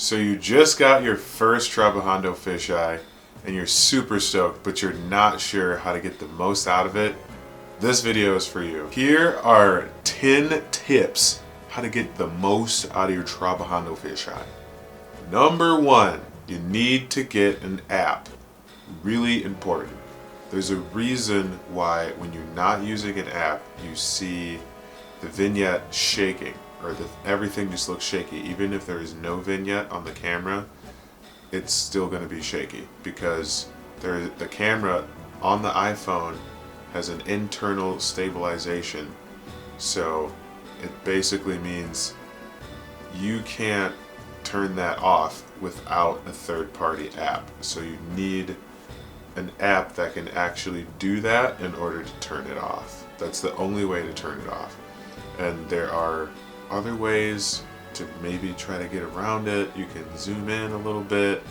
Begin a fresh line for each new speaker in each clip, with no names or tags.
So you just got your first Trabajando fisheye and you're super stoked, but you're not sure how to get the most out of it. This video is for you. Here are 10 tips how to get the most out of your Trabajando fisheye. Number 1, you need to get an app. Really important. There's a reason why when you're not using an app, you see the vignette shaking, or everything just looks shaky. Even if there is no vignette on the camera, it's still going to be shaky because the camera on the iPhone has an internal stabilization. So it basically means you can't turn that off without a third-party app. So you need an app that can actually do that in order to turn it off. That's the only way to turn it off. And there are other ways to maybe try to get around it. You can zoom in a little bit,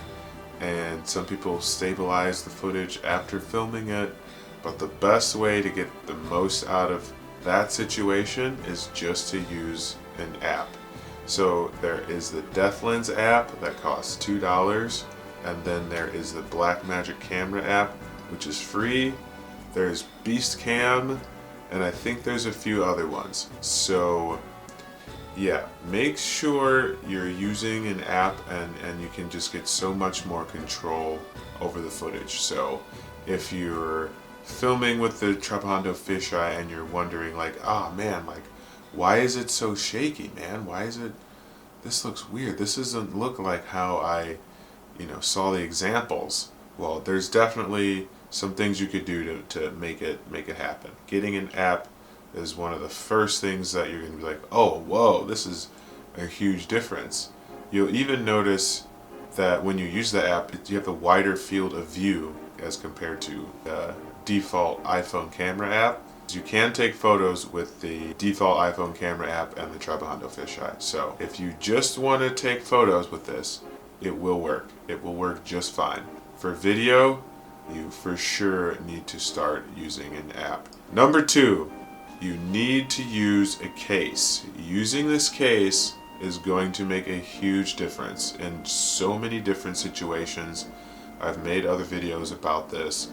and some people stabilize the footage after filming it. But the best way to get the most out of that situation is just to use an app. So there is the Deathlens app that costs $2, and then there is the BlackMagic Camera app, which is free. There's Beastcam, and I think there's a few other ones. So yeah, make sure you're using an app and you can just get so much more control over the footage. So if you're filming with the Trabajando fisheye and you're wondering like, oh man, like why is it so shaky, man? Why is it, this looks weird. This doesn't look like how I saw the examples. Well, there's definitely some things you could do to make it happen. Getting an app is one of the first things that you're going to be like, oh, whoa, this is a huge difference. You'll even notice that when you use the app, you have a wider field of view as compared to the default iPhone camera app. You can take photos with the default iPhone camera app and the Trabajando fisheye. So if you just want to take photos with this, it will work. It will work just fine. For video, you for sure need to start using an app. Number 2, you need to use a case. Using this case is going to make a huge difference in so many different situations. I've made other videos about this.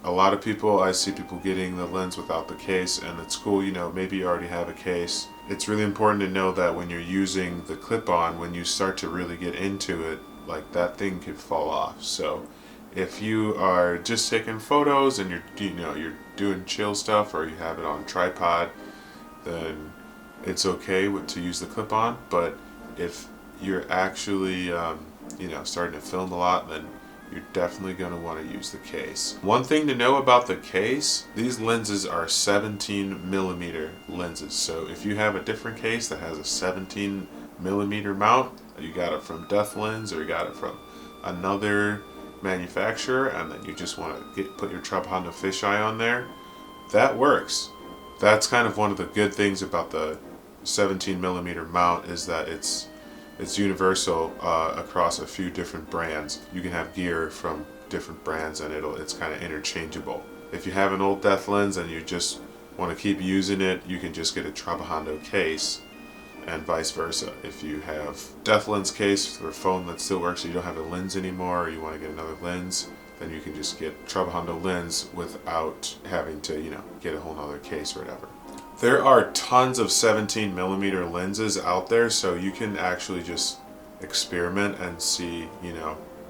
A lot of people, I see people getting the lens without the case, and it's cool, maybe you already have a case. It's really important to know that when you're using the clip-on, when you start to really get into it, like that thing could fall off. So if you are just taking photos and you're doing chill stuff, or you have it on a tripod, then it's okay to use the clip-on. But if you're actually starting to film a lot, then you're definitely going to want to use the case. One thing to know about the case, these lenses are 17mm lenses. So if you have a different case that has a 17mm mount, you got it from Deathlens or you got it from another manufacturer, and then you just want to put your Trabajando fisheye on there, that works. That's kind of one of the good things about the 17mm mount, is that it's universal across a few different brands. You can have gear from different brands and it's kind of interchangeable. If you have an old Deathlens and you just want to keep using it, you can just get a Trabajando case, and vice versa. If you have Deathlens case for a phone that still works, so you don't have a lens anymore, or you want to get another lens, then you can just get Trabajando lens without having to get a whole nother case or whatever. There are tons of 17mm lenses out there, so you can actually just experiment and see,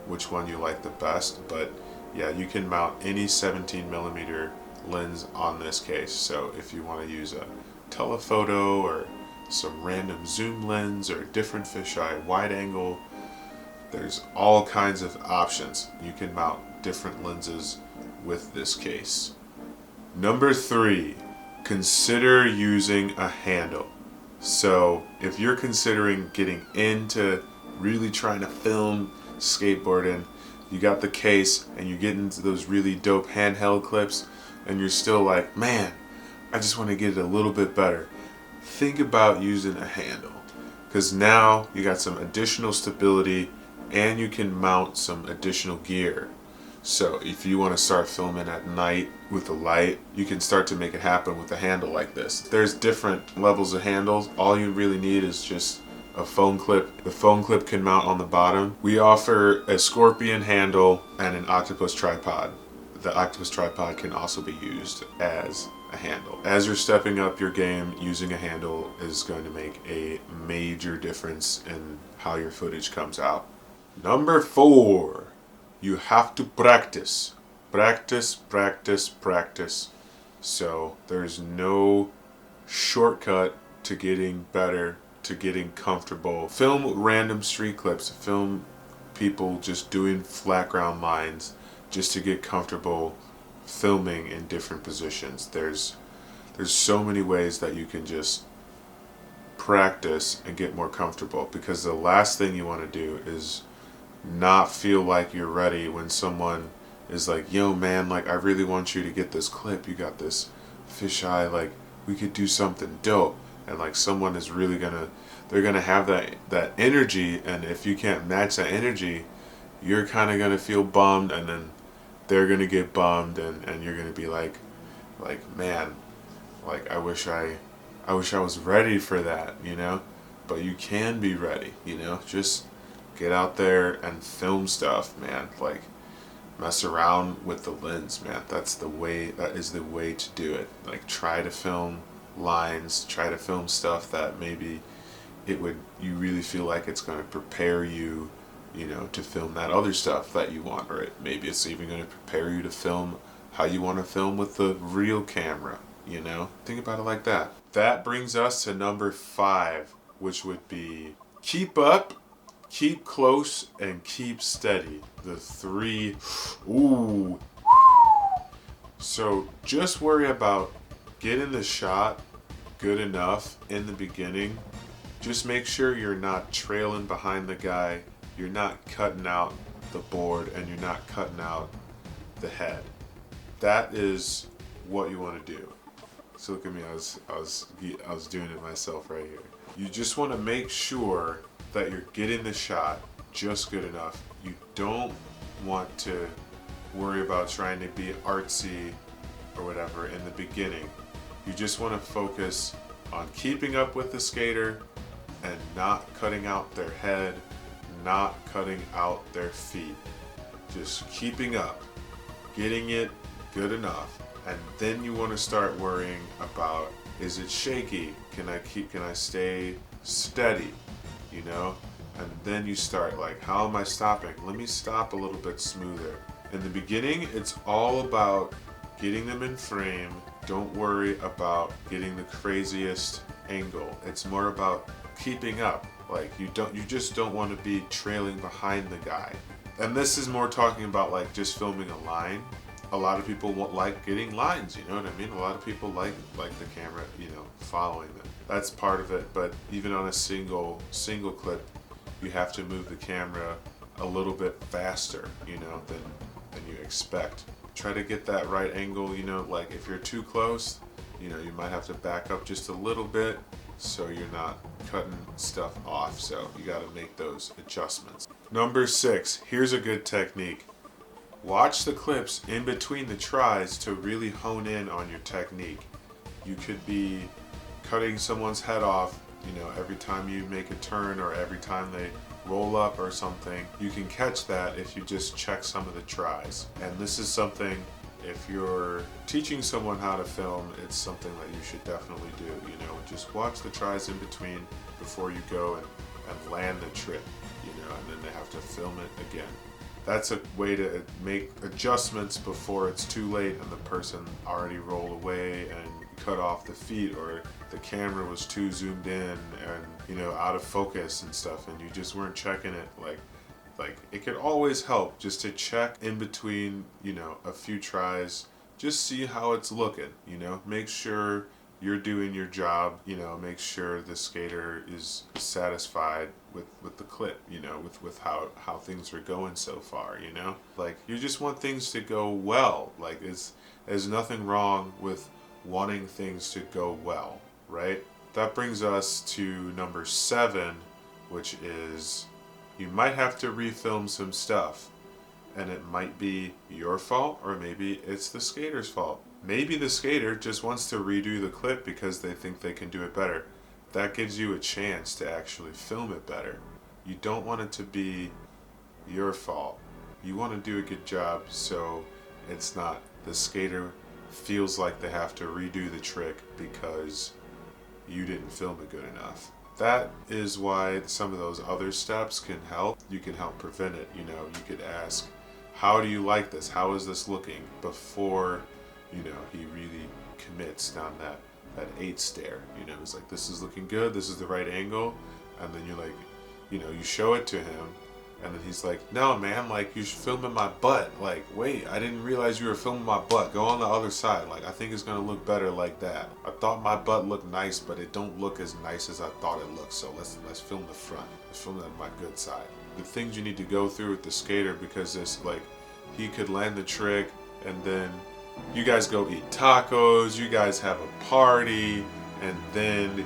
which one you like the best. But yeah, you can mount any 17mm lens on this case. So if you want to use a telephoto or some random zoom lens or a different fisheye, wide angle, there's all kinds of options. You can mount different lenses with this case. Number 3, consider using a handle. So if you're considering getting into really trying to film skateboarding, you got the case and you get into those really dope handheld clips, and you're still like, man, I just want to get it a little bit better. Think about using a handle, because now you got some additional stability and you can mount some additional gear. So if you want to start filming at night with the light, you can start to make it happen with a handle like this. There's different levels of handles. All you really need is just a phone clip. The phone clip can mount on the bottom. We offer a scorpion handle and an octopus tripod. The octopus tripod can also be used as a handle. As you're stepping up your game, using a handle is going to make a major difference in how your footage comes out. Number 4, you have to practice. Practice, practice, practice. So there's no shortcut to getting better, to getting comfortable. Film random street clips, film people just doing flat ground lines just to get comfortable filming in different positions. There's so many ways that you can just practice and get more comfortable, because the last thing you want to do is not feel like you're ready when someone is like, yo man, like I really want you to get this clip, you got this fisheye, like we could do something dope, and like someone is really they're gonna have that energy, and if you can't match that energy, you're kind of gonna feel bummed, and then they're gonna get bummed, and you're gonna be like man, like I wish I was ready for that, you know. But you can be ready, you know. Just get out there and film stuff, man. Like mess around with the lens, man. That is the way to do it. Like try to film lines, try to film stuff that maybe you really feel like it's going to prepare you, you know, to film that other stuff that you want, or maybe it's even going to prepare you to film how you want to film with the real camera, you know. Think about it like that. That brings us to number 5, which would be keep up, keep close, and keep steady. The 3, ooh. So just worry about getting the shot good enough in the beginning. Just make sure you're not trailing behind the guy, you're not cutting out the board, and you're not cutting out the head. That is what you want to do. So look at me, I was doing it myself right here. You just want to make sure that you're getting the shot just good enough. You don't want to worry about trying to be artsy or whatever in the beginning. You just want to focus on keeping up with the skater and not cutting out their head, not cutting out their feet. Just keeping up, getting it good enough. And then you want to start worrying about, is it shaky? Can I stay steady? You know? And then you start like, how am I stopping? Let me stop a little bit smoother. In the beginning, it's all about getting them in frame. Don't worry about getting the craziest angle. It's more about keeping up. Like you just don't want to be trailing behind the guy. And this is more talking about like just filming a line. A lot of people like getting lines, you know what I mean? A lot of people like the camera, you know, following them. That's part of it, but even on a single clip, you have to move the camera a little bit faster, you know, than you expect. Try to get that right angle, you know, like if you're too close, you know, you might have to back up just a little bit so you're not cutting stuff off. So you got to make those adjustments. Number 6, here's a good technique. Watch the clips in between the tries to really hone in on your technique. You could be cutting someone's head off, you know, every time you make a turn or every time they roll up or something. You can catch that if you just check some of the tries. And this is something, if you're teaching someone how to film, it's something that you should definitely do, you know. Just watch the tries in between before you go and land the trick, you know, and then they have to film it again. That's a way to make adjustments before it's too late and the person already rolled away and cut off the feet, or the camera was too zoomed in and, you know, out of focus and stuff, and you just weren't checking it. Like it could always help just to check in between, you know, a few tries. Just see how it's looking, you know. Make sure you're doing your job, you know. Make sure the skater is satisfied with the clip, you know, with how things are going so far, you know. Like you just want things to go well. Like there's nothing wrong with wanting things to go well, right? That brings us to number 7, which is you might have to refilm some stuff, and it might be your fault, or maybe it's the skater's fault. Maybe the skater just wants to redo the clip because they think they can do it better. that gives you a chance to actually film it better. You don't want it to be your fault. You want to do a good job so it's not the skater feels like they have to redo the trick because you didn't film it good enough. That is why some of those other steps can help. You can help prevent it. You know, you could ask, how do you like this? How is this looking? Before, you know, he really commits down that 8 stare. You know, he's like, this is looking good. This is the right angle. And then you're like, you know, you show it to him. And then he's like, no, man, like, you're filming my butt. Like, wait, I didn't realize you were filming my butt. Go on the other side. Like, I think it's going to look better like that. I thought my butt looked nice, but it don't look as nice as I thought it looked. So let's film the front. Let's film that on my good side. The things you need to go through with the skater, because it's like, he could land the trick, and then you guys go eat tacos, you guys have a party, and then you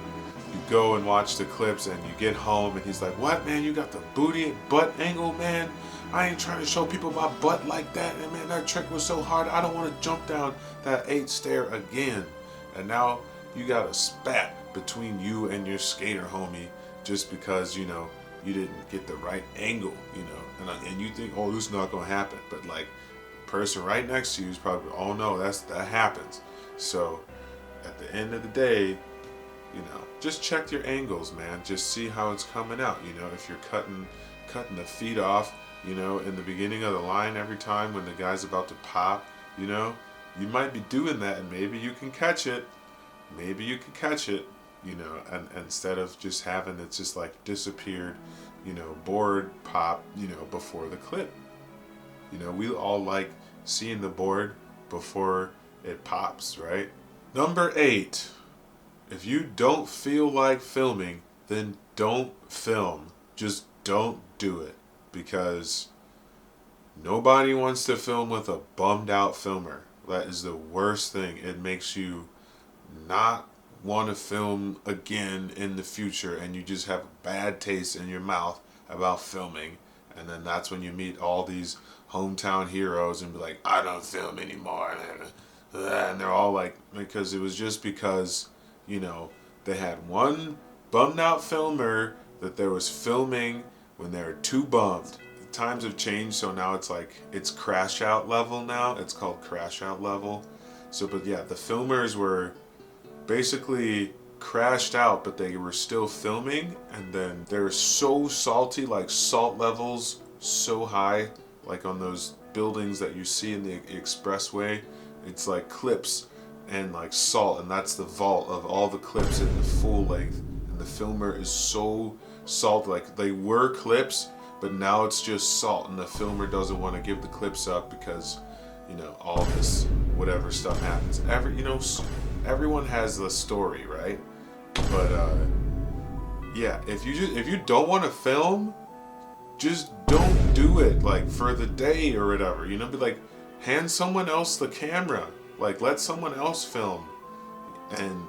go and watch the clips, and you get home and he's like, what, man, you got the booty and butt angle, man? I ain't trying to show people my butt like that, and man, that trick was so hard, I don't want to jump down that 8 stair again. And now you got a spat between you and your skater homie just because, you know, you didn't get the right angle, you know, and you think, oh, this is not gonna happen, but like, person right next to you is probably, oh no, that happens. So at the end of the day, you know, just check your angles, man. Just see how it's coming out. You know, if you're cutting the feet off, you know, in the beginning of the line every time when the guy's about to pop, you know, you might be doing that, and maybe you can catch it. Maybe you can catch it, you know, and instead of just having it just like disappeared, you know, board pop, you know, before the clip. You know, we all like seeing the board before it pops, right? Number 8. If you don't feel like filming, then don't film. Just don't do it, because nobody wants to film with a bummed out filmer. That is the worst thing. It makes you not want to film again in the future, and you just have a bad taste in your mouth about filming. And then that's when you meet all these hometown heroes and be like, I don't film anymore. And they're all like, because it was just because, you know, they had one bummed out filmer that there was filming when they were too bummed. The times have changed, so now it's like, it's crash out level now. It's called crash out level. So, but yeah, the filmers were basically crashed out, but they were still filming, and then they were so salty, like salt levels so high, like on those buildings that you see in the expressway. It's like clips and like salt, and that's the vault of all the clips in the full length, and the filmer is so salt. Like, they were clips, but now it's just salt, and the filmer doesn't want to give the clips up because, you know, all this whatever stuff happens. You know, everyone has the story, right? But yeah, if you don't want to film, just don't do it, like, for the day or whatever, you know. Be like, hand someone else the camera, like, let someone else film. And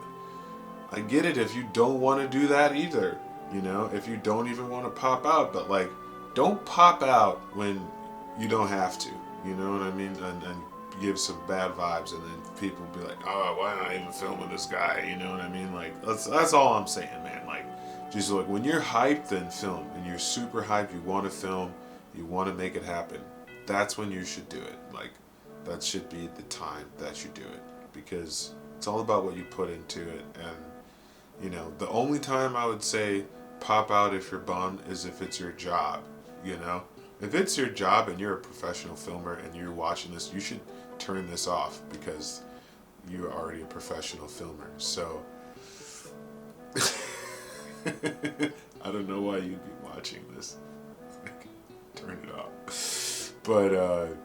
I get it if you don't want to do that either, you know, if you don't even want to pop out, but like, don't pop out when you don't have to, you know what I mean, and give some bad vibes, and then people be like, oh, why am I even filming this guy, you know what I mean? Like, that's all I'm saying, man. Like, just like, when you're hyped, then film, and you're super hyped, you want to film, you want to make it happen, that's when you should do it. Like, that should be the time that you do it, because it's all about what you put into it. And, you know, the only time I would say pop out if you're bummed is if it's your job, you know? If it's your job and you're a professional filmer and you're watching this, you should turn this off, because you're already a professional filmer. So I don't know why you'd be watching this. Turn it off. But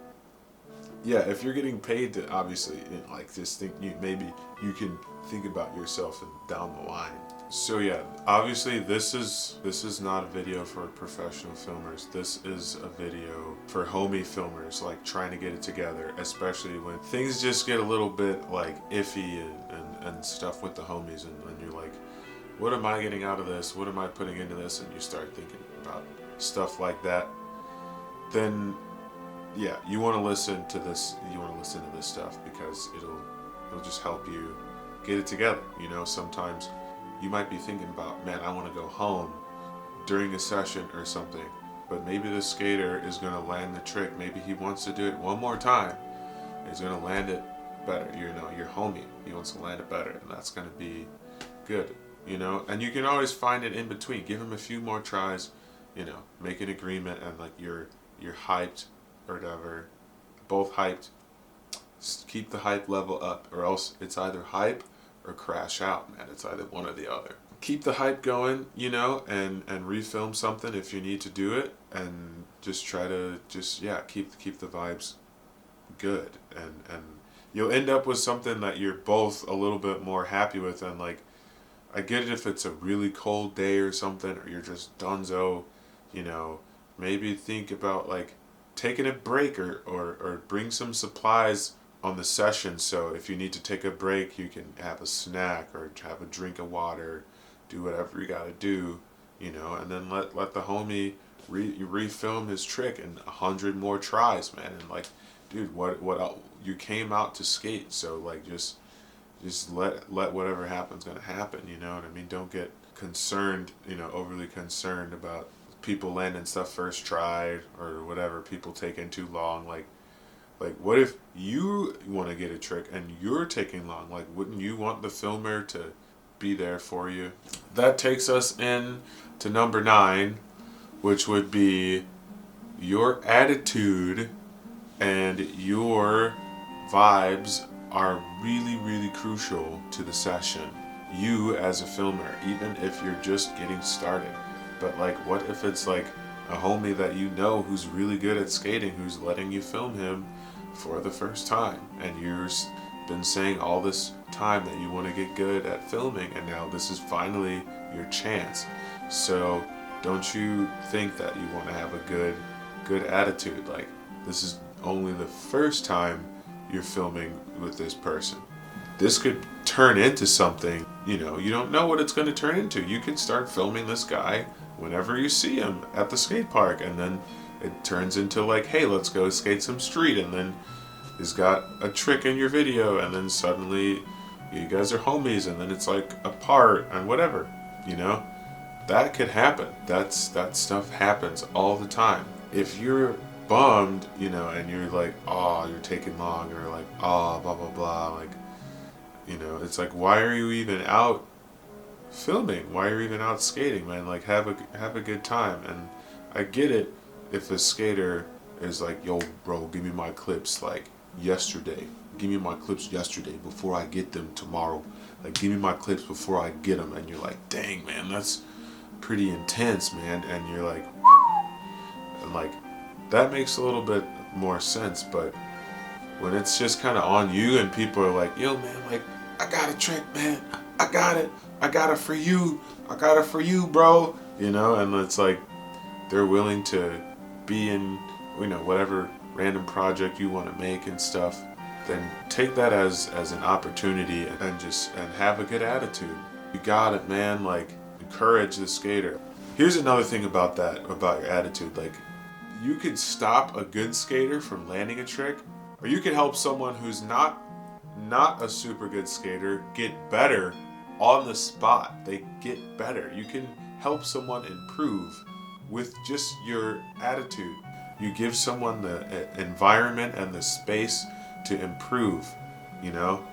yeah, if you're getting paid to, obviously, like, just think, maybe you can think about yourself and down the line. So yeah, obviously this is not a video for professional filmers. This is a video for homie filmers, like, trying to get it together, especially when things just get a little bit like iffy and stuff with the homies, and you're like, what am I getting out of this? What am I putting into this? And you start thinking about stuff like that. Then yeah, you want to listen to this. You want to listen to this stuff, because it'll just help you get it together. You know, sometimes you might be thinking about, man, I want to go home during a session or something, but maybe the skater is going to land the trick. Maybe he wants to do it one more time. He's going to land it better. You know, your homie, he wants to land it better, and that's going to be good, you know. And you can always find it in between. Give him a few more tries, you know, make an agreement, and like you're hyped or whatever, both hyped. Keep the hype level up, or else it's either hype or crash out, man. It's either one or the other. Keep the hype going, you know, and refilm something if you need to do it, and just try to keep the vibes good, and you'll end up with something that you're both a little bit more happy with. And like, I get it if it's a really cold day or something, or you're just dunzo, you know, maybe think about like taking a break, or bring some supplies on the session, so if you need to take a break, you can have a snack or have a drink of water, do whatever you gotta do, you know, and then let the homie refilm his trick in 100 more tries, man. And like, dude, what else? You came out to skate, so like just let whatever happens gonna happen, you know what I mean? Don't get concerned, you know, overly concerned about people landing stuff first try or whatever, people taking too long. Like what if you want to get a trick and you're taking long? Like, wouldn't you want the filmer to be there for you? That takes us in to number 9, which would be your attitude and your vibes are really, really crucial to the session. You as a filmer, even if you're just getting started. But like, what if it's like a homie that you know who's really good at skating, who's letting you film him for the first time, and you've been saying all this time that you want to get good at filming, and now this is finally your chance. So don't you think that you want to have a good attitude? Like, this is only the first time you're filming with this person. This could turn into something, you know, you don't know what it's going to turn into. You can start filming this guy whenever you see him at the skate park, and then it turns into like, hey, let's go skate some street, and then he's got a trick in your video, and then suddenly you guys are homies, and then it's like a part and whatever, you know. That could happen. That stuff happens all the time. If you're bummed, you know, and you're like, oh, you're taking long, or like, oh, blah blah blah, like, you know, it's like, why are you even out filming? Why are you even out skating, man? Like, have a good time. And I get it if a skater is like, yo bro, give me my clips like yesterday. Give me my clips yesterday before I get them tomorrow. Like, give me my clips before I get them. And you're like, dang, man, that's pretty intense, man. And you're like, and like, that makes a little bit more sense. But when it's just kind of on you and people are like, yo man, like, I got a trick, man, I got it for you, I got it for you, bro, you know. And it's like, they're willing to be in, you know, whatever random project you want to make and stuff, then take that as an opportunity, and have a good attitude. You got it, man. Like, encourage the skater. Here's another thing about your attitude. Like, you could stop a good skater from landing a trick, or you could help someone who's not a super good skater get better on the spot. They get better. You can help someone improve with just your attitude. You give someone the environment and the space to improve, you know.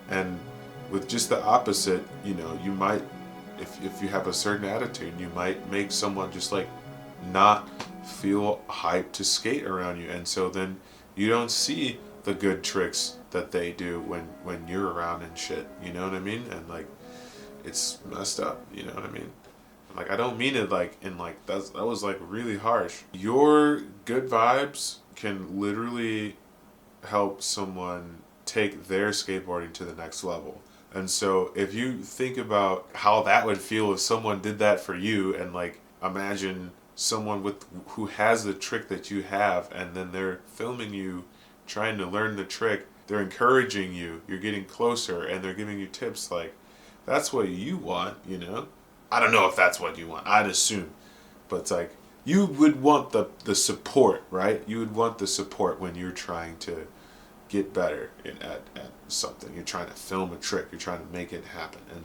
And with just the opposite, you know, you might, if you have a certain attitude, you might make someone just like not feel hyped to skate around you, and so then you don't see the good tricks that they do when you're around and shit, you know what I mean? And like, it's messed up, you know what I mean? Like, I don't mean it like in like that was like really harsh. Your good vibes can literally help someone take their skateboarding to the next level. And so if you think about how that would feel if someone did that for you, and like, imagine someone who has the trick that you have, and then they're filming you trying to learn the trick, they're encouraging you, you're getting closer, and they're giving you tips. Like, that's what you want, you know. I don't know if that's what you want, I'd assume, but it's like, you would want the support, right? You would want the support when you're trying to get better at something. You're trying to film a trick, you're trying to make it happen. And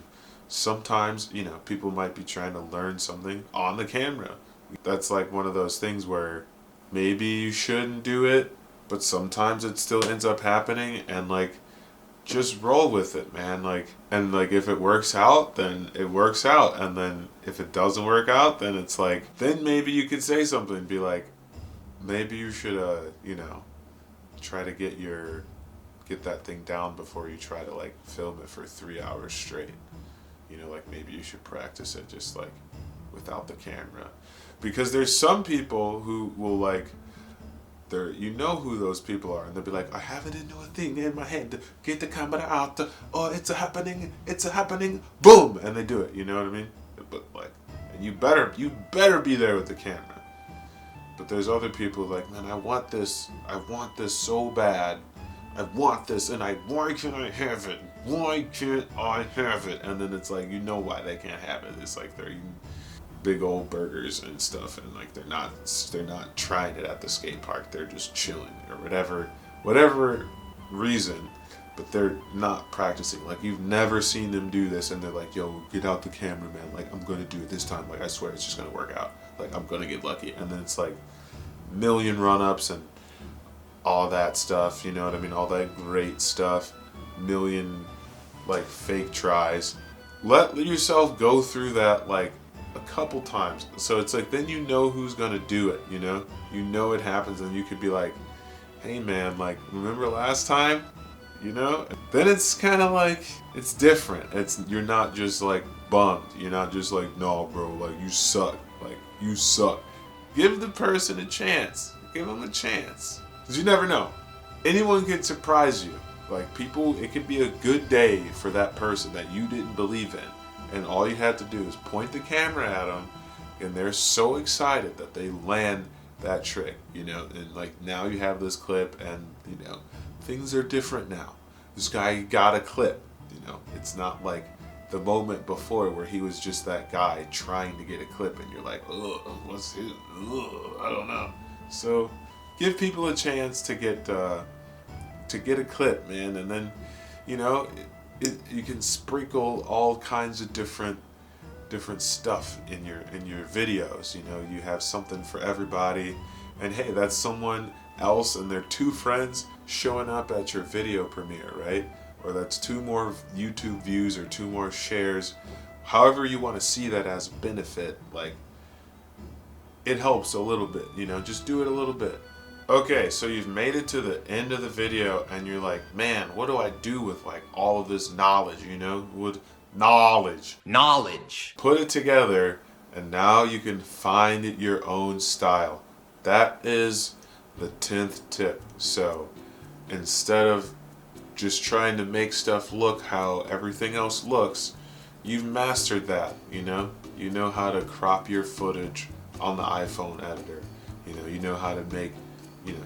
sometimes, you know, people might be trying to learn something on the camera. That's like one of those things where maybe you shouldn't do it, but sometimes it still ends up happening, and like, just roll with it, man. Like, and like, if it works out, then it works out, and then if it doesn't work out, then it's like, then maybe you could say something and be like, maybe you should you know, try to get that thing down before you try to like film it for 3 hours straight. You know, like, maybe you should practice it just like without the camera, because there's some people who will like, you know who those people are, and they'll be like, I have it into a thing in my head, get the camera out, oh, it's a happening, boom, and they do it, you know what I mean? But like, and you better be there with the camera. But there's other people like, man, I want this so bad, I want this, and why can't I have it? Why can't I have it? And then it's like, you know why they can't have it. It's like they're eating big old burgers and stuff, and like they're not trying it at the skate park. They're just chilling or whatever reason, but they're not practicing. Like, you've never seen them do this, and they're like, yo, get out the camera, man. Like, I'm gonna do it this time. Like, I swear it's just gonna work out. Like, I'm gonna get lucky. And then it's like million run-ups and all that stuff, you know what I mean? All that great stuff, million like fake tries. Let yourself go through that like a couple times, so it's like, then you know who's gonna do it, you know it happens, and you could be like, hey man, like, remember last time, you know? Then it's kind of like, it's different. You're not just like bummed, you're not just like, no bro, like, you suck, give the person a chance, give them a chance, because you never know, anyone can surprise you. Like, people, it could be a good day for that person that you didn't believe in. And all you have to do is point the camera at them, and they're so excited that they land that trick, you know. And like, now you have this clip, and you know, things are different now. This guy got a clip, you know. It's not like the moment before where he was just that guy trying to get a clip, and you're like, ugh, what's his? Ugh, I don't know. So give people a chance to get a clip, man, and then, you know, you can sprinkle all kinds of different stuff in your videos. You know, you have something for everybody, and hey, that's someone else and their 2 friends showing up at your video premiere, right? Or that's 2 more YouTube views or 2 more shares. However you want to see that as a benefit, like, it helps a little bit, you know, just do it a little bit. Okay, so you've made it to the end of the video, and you're like, man, what do I do with like all of this knowledge, you know? With knowledge. Put it together, and now you can find your own style. That is the 10th tip. So instead of just trying to make stuff look how everything else looks, you've mastered that, you know? You know how to crop your footage on the iPhone editor. You know how to make,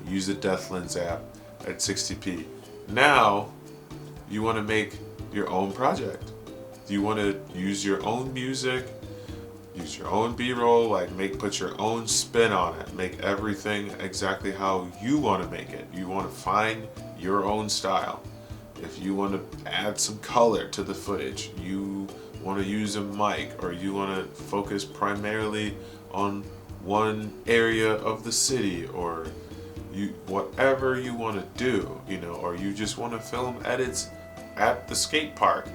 use the Deathlens app at 60p. Now, you want to make your own project. You want to use your own music, use your own B-roll, like put your own spin on it, make everything exactly how you want to make it. You want to find your own style. If you want to add some color to the footage, you want to use a mic, or you want to focus primarily on one area of the city, or whatever you want to do, or you just want to film edits at the skate park,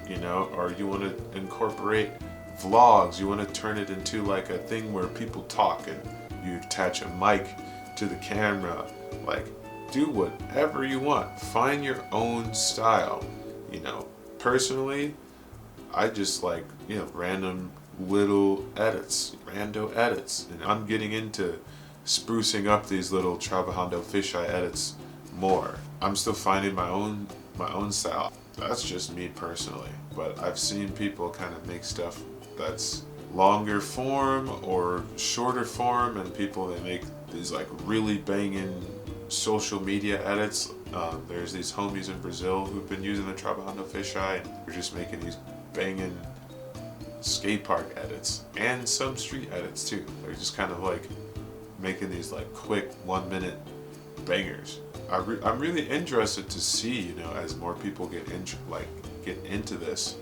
or you want to incorporate vlogs, you want to turn it into like a thing where people talk and you attach a mic to the camera. Like, do whatever you want. Find your own style. Personally, I just like, random little edits, rando edits. And I'm getting into sprucing up these little Trabajando Fisheye edits more. I'm still finding my own style. That's just me personally. But I've seen people kind of make stuff that's longer form or shorter form, and people that make these like really banging social media edits. There's these homies in Brazil who've been using the Trabajando Fisheye, and they're just making these banging skate park edits and some street edits too. They're just kind of like making these like quick 1 minute bangers. I'm really interested to see, as more people get into this,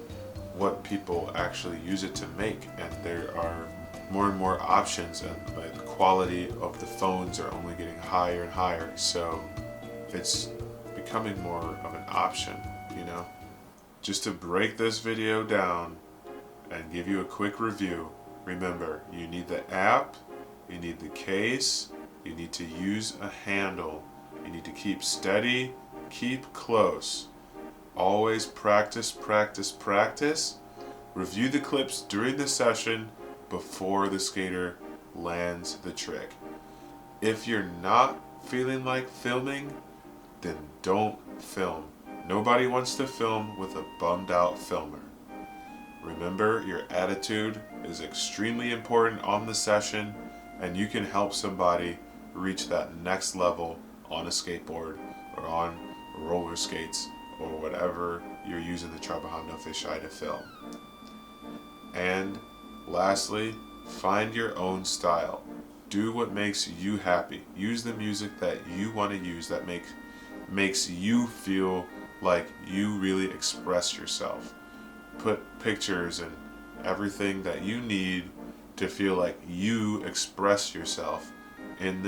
what people actually use it to make, and there are more and more options, and like the quality of the phones are only getting higher and higher, so it's becoming more of an option, you know. Just to break this video down and give you a quick review, remember, you need the app, you need the case, you need to use a handle, you need to keep steady, keep close, always practice, practice, practice, review the clips during the session before the skater lands the trick. If you're not feeling like filming, then don't film. Nobody wants to film with a bummed out filmer. Remember, your attitude is extremely important on the session, and you can help somebody reach that next level on a skateboard or on roller skates or whatever you're using the Trabajando Fisheye to film. And lastly, find your own style. Do what makes you happy. Use the music that you want to use that makes you feel like you really express yourself. Put pictures and everything that you need to feel like you express yourself in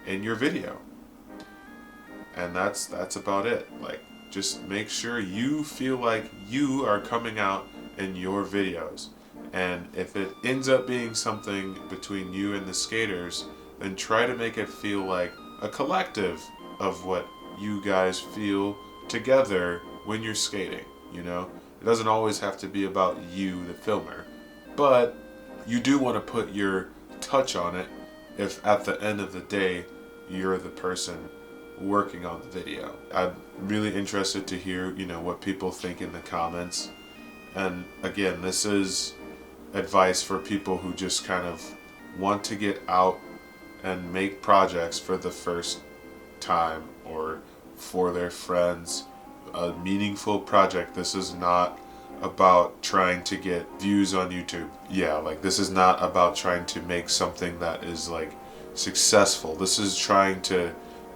your video. And that's about it. Like, just make sure you feel like you are coming out in your videos. And if it ends up being something between you and the skaters, then try to make it feel like a collective of what you guys feel together when you're skating, you know? It doesn't always have to be about you, the filmer, but you do want to put your touch on it if at the end of the day you're the person working on the video. I'm really interested to hear, you know, what people think in the comments. And again, this is advice for people who just kind of want to get out and make projects for the first time or for their friends. A meaningful project. This is not about trying to get views on YouTube. Yeah, like this is not about trying to make something that is like successful. This is trying to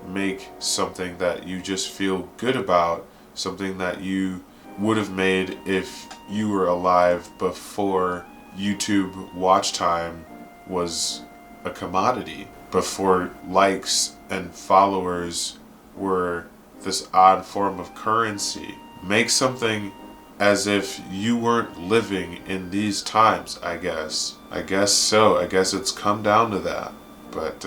make something that you just feel good about, something that you would have made if you were alive before YouTube watch time was a commodity, before likes and followers were this odd form of currency. Make something as if you weren't living in these times, I guess. I guess so. I guess it's come down to that. But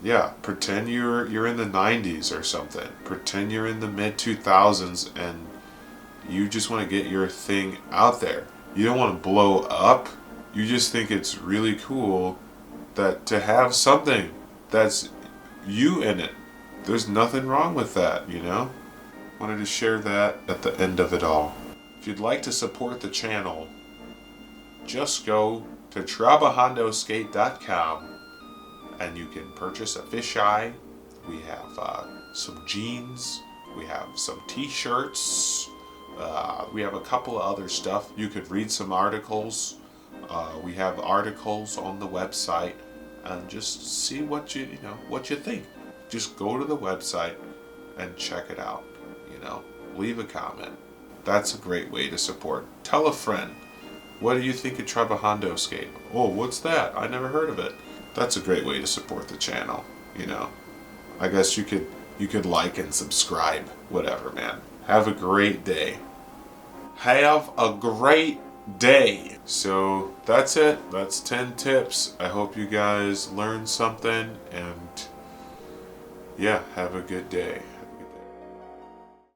yeah, pretend you're in the 90s or something. Pretend you're in the mid 2000s and you just want to get your thing out there. You don't want to blow up. You just think it's really cool that to have something that's you in it. There's nothing wrong with that, you know? Wanted to share that at the end of it all. If you'd like to support the channel, just go to trabajandosskate.com and you can purchase a fisheye. We have some jeans, we have some t-shirts, we have a couple of other stuff. You could read some articles. We have articles on the website, and just see what you think. Just go to the website and check it out, you know. Leave a comment. That's a great way to support. Tell a friend. What do you think of Trabajando Skate? Oh, what's that? I never heard of it. That's a great way to support the channel, you know. I guess you could like and subscribe. Whatever, man. Have a great day. Have a great day. So that's it. That's 10 tips. I hope you guys learned something, and yeah, have a good day.